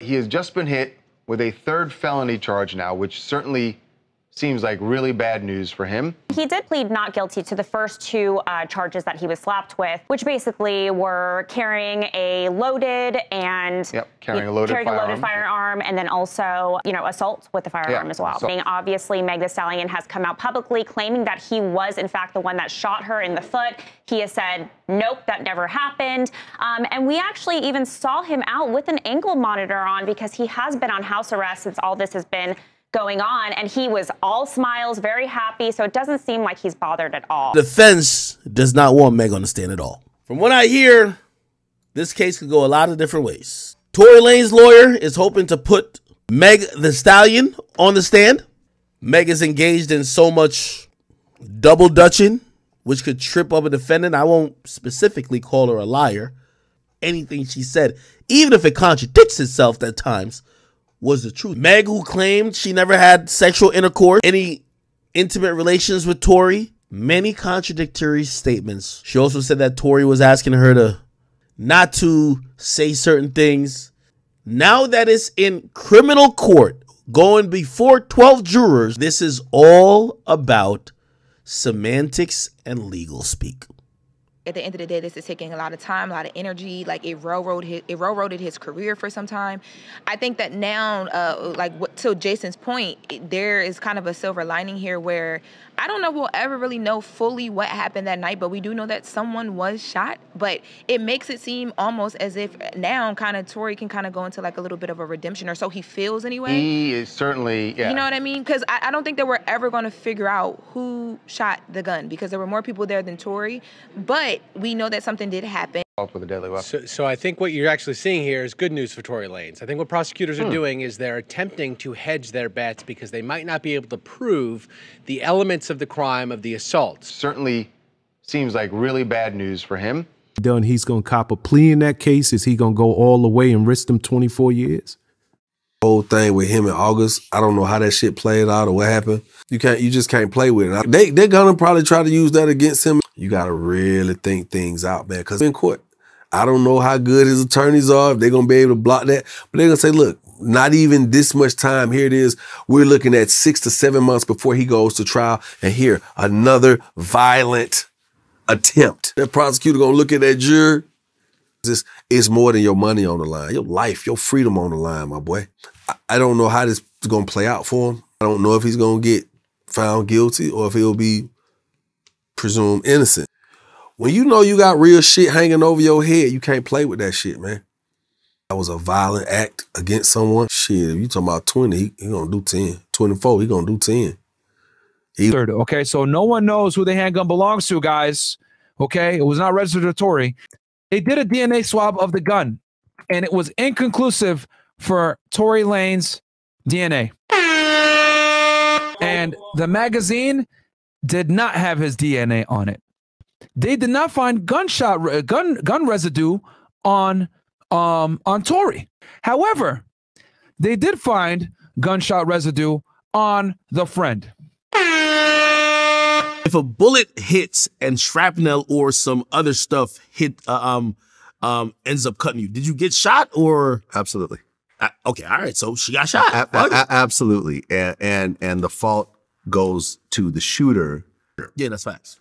He has just been hit with a third felony charge now, which certainly seems like really bad news for him. He did plead not guilty to the first two charges that he was slapped with, which basically were carrying a loaded and carrying a loaded firearm, and then also, assault with the firearm as well. Obviously, Meg Thee Stallion has come out publicly claiming that he was, in fact, the one that shot her in the foot. He has said, nope, that never happened. And we actually even saw him out with an ankle monitor on because he has been on house arrest since all this has been going on, and he was all smiles, very happy, so it doesn't seem like he's bothered at all. The defense does not want Meg on the stand at all. From what I hear, this case could go a lot of different ways. Tory Lanez lawyer is hoping to put Meg Thee Stallion on the stand. Meg is engaged in so much double dutching, which could trip up a defendant. I won't specifically call her a liar. Anything she said, even if it contradicts itself at times, was the truth. Meg, who claimed she never had sexual intercourse, any intimate relations with Tory, many contradictory statements. She also said that Tory was asking her not to say certain things. Now that it's in criminal court, going before 12 jurors, this is all about semantics and legal speak. At the end of the day, this is taking a lot of time, a lot of energy. Like, it railroaded his career for some time. I think that now, to Jason's point, there is kind of a silver lining here where I don't know if we'll ever really know fully what happened that night, but we do know that someone was shot. But it makes it seem almost as if now kind of Tory can kind of go into like a little bit of a redemption, or so he feels anyway. He is certainly, You know what I mean? Because I don't think that we're ever going to figure out who shot the gun, because there were more people there than Tory. But we know that something did happen. With a deadly weapon. So I think what you're actually seeing here is good news for Tory Lanez. I think what prosecutors are doing is they're attempting to hedge their bets because they might not be able to prove the elements of the crime of the assault. Certainly seems like really bad news for him. He's going to cop a plea in that case. Is he going to go all the way and risk them 24 years? Whole thing with him in August, I don't know how that shit played out or what happened. You just can't play with it. They're gonna probably try to use that against him. You gotta really think things out, man, because in court, I don't know how good his attorneys are, if they're gonna be able to block that, but they're gonna say, look, not even this much time, here it is, we're looking at 6 to 7 months before he goes to trial, and here, another violent attempt. That prosecutor gonna look at that juror. It's more than your money on the line, your life, your freedom on the line, my boy. I don't know how this is going to play out for him. I don't know if he's going to get found guilty or if he'll be presumed innocent. When you know you got real shit hanging over your head, you can't play with that shit, man. That was a violent act against someone. Shit, if you talking about 20, he going to do 10. 24, he going to do 10. Okay, so no one knows who the handgun belongs to, guys. Okay, it was not registered to Tory. They did a DNA swab of the gun, and it was inconclusive for Tory Lanez DNA. And the magazine did not have his DNA on it. They did not find gun residue on Tory. However, they did find gunshot residue on the friend. If a bullet hits and shrapnel or some other stuff ends up cutting you, did you get shot or? Absolutely. Okay, all right. So she got shot. Absolutely, and the fault goes to the shooter. Yeah, that's facts.